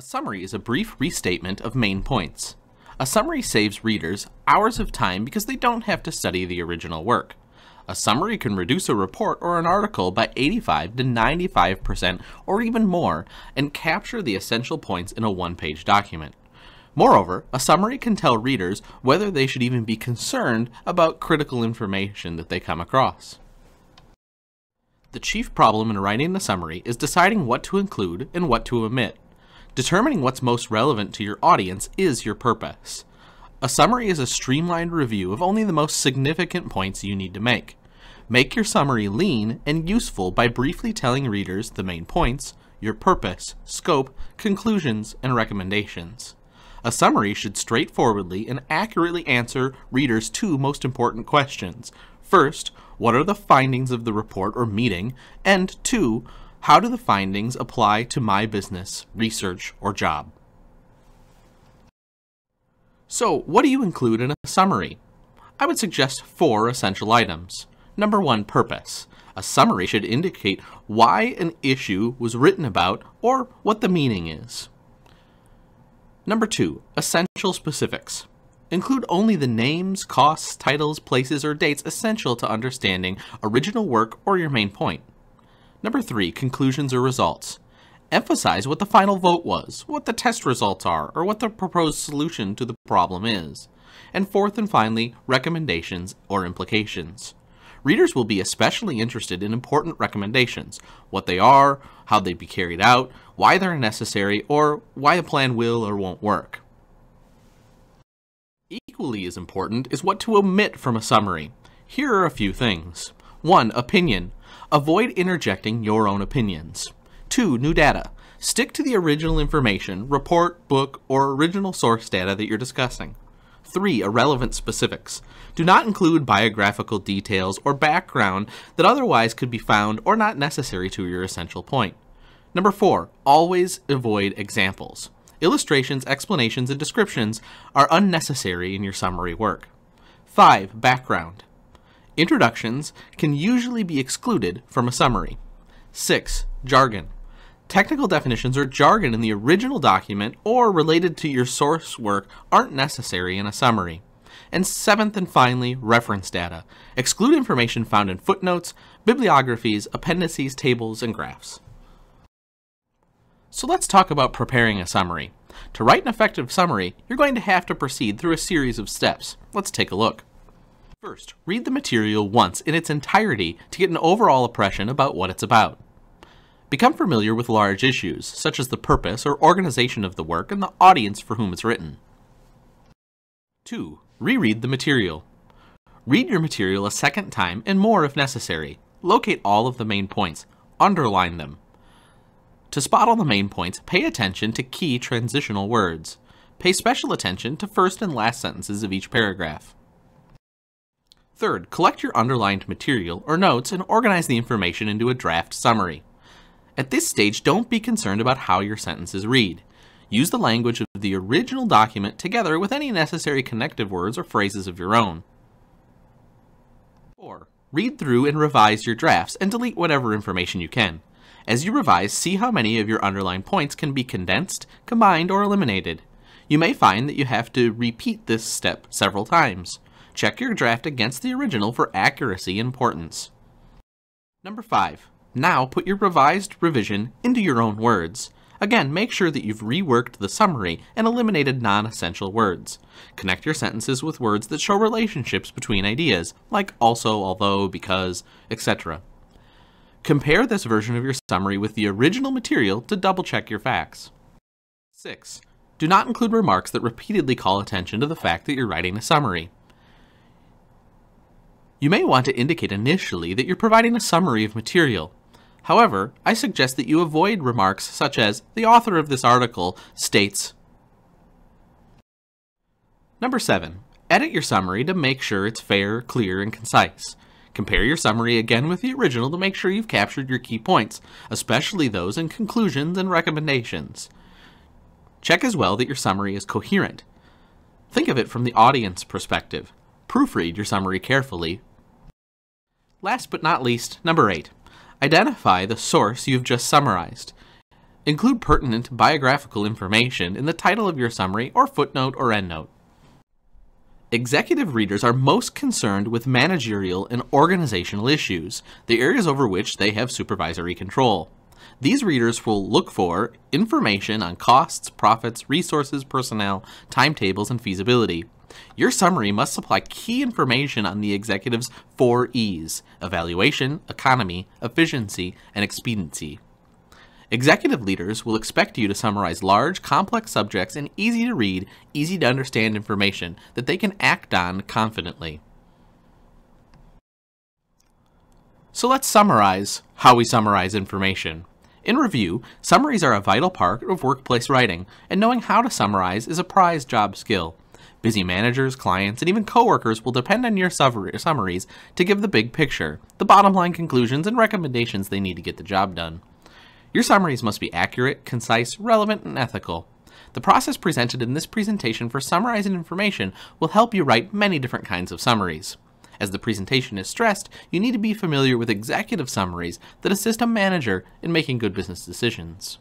summary is a brief restatement of main points. A summary saves readers hours of time because they don't have to study the original work. A summary can reduce a report or an article by 85 to 95% or even more and capture the essential points in a one-page document. Moreover, a summary can tell readers whether they should even be concerned about critical information that they come across. The chief problem in writing a summary is deciding what to include and what to omit. Determining what's most relevant to your audience is your purpose. A summary is a streamlined review of only the most significant points you need to make. Make your summary lean and useful by briefly telling readers the main points, your purpose, scope, conclusions, and recommendations. A summary should straightforwardly and accurately answer readers' two most important questions. First, what are the findings of the report or meeting? And two, how do the findings apply to my business, research, or job? So, what do you include in a summary? I would suggest 4 essential items. Number 1, purpose. A summary should indicate why an issue was written about or what the meaning is. Number 2, essential specifics. Include only the names, costs, titles, places, or dates essential to understanding original work or your main point. Number 3, conclusions or results. Emphasize what the final vote was, what the test results are, or what the proposed solution to the problem is. And fourth and finally, recommendations or implications. Readers will be especially interested in important recommendations, what they are, how they'd be carried out, why they're necessary, or why a plan will or won't work. Equally as important is what to omit from a summary. Here are a few things. 1. Opinion. Avoid interjecting your own opinions. 2. New data. Stick to the original information, report, book, or original source data that you're discussing. 3. Irrelevant specifics. Do not include biographical details or background that otherwise could be found or not necessary to your essential point. Number 4. Always avoid examples. Illustrations, explanations, and descriptions are unnecessary in your summary work. 5. Background. Introductions can usually be excluded from a summary. 6. Jargon. Technical definitions or jargon in the original document or related to your source work aren't necessary in a summary. And 7th and finally, reference data. Exclude information found in footnotes, bibliographies, appendices, tables, and graphs. So let's talk about preparing a summary. To write an effective summary, you're going to have to proceed through a series of steps. Let's take a look. First, read the material once in its entirety to get an overall impression about what it's about. Become familiar with large issues, such as the purpose or organization of the work and the audience for whom it's written. 2. Reread the material. Read your material a second time and more if necessary. Locate all of the main points. Underline them. To spot all the main points, pay attention to key transitional words. Pay special attention to first and last sentences of each paragraph. Third, collect your underlined material or notes and organize the information into a draft summary. At this stage, don't be concerned about how your sentences read. Use the language of the original document together with any necessary connective words or phrases of your own. 4. Read through and revise your drafts and delete whatever information you can. As you revise, see how many of your underlined points can be condensed, combined, or eliminated. You may find that you have to repeat this step several times. Check your draft against the original for accuracy and importance. Number 5. Now put your revised revision into your own words. Again, make sure that you've reworked the summary and eliminated non-essential words. Connect your sentences with words that show relationships between ideas, like also, although, because, etc. Compare this version of your summary with the original material to double-check your facts. 6. Do not include remarks that repeatedly call attention to the fact that you're writing a summary. You may want to indicate initially that you're providing a summary of material. However, I suggest that you avoid remarks such as, the author of this article states. Number 7. Edit your summary to make sure it's fair, clear, and concise. Compare your summary again with the original to make sure you've captured your key points, especially those in conclusions and recommendations. Check as well that your summary is coherent. Think of it from the audience perspective. Proofread your summary carefully. Last but not least, number 8. Identify the source you've just summarized. Include pertinent biographical information in the title of your summary or footnote or endnote. Executive readers are most concerned with managerial and organizational issues, the areas over which they have supervisory control. These readers will look for information on costs, profits, resources, personnel, timetables, and feasibility. Your summary must supply key information on the executive's 4 E's: evaluation, economy, efficiency, and expediency. Executive leaders will expect you to summarize large, complex subjects in easy-to-read, easy-to-understand information that they can act on confidently. So let's summarize how we summarize information. In review, summaries are a vital part of workplace writing, and knowing how to summarize is a prized job skill. Busy managers, clients, and even coworkers will depend on your summaries to give the big picture, the bottom line conclusions, and recommendations they need to get the job done. Your summaries must be accurate, concise, relevant, and ethical. The process presented in this presentation for summarizing information will help you write many different kinds of summaries. As the presentation is stressed, you need to be familiar with executive summaries that assist a manager in making good business decisions.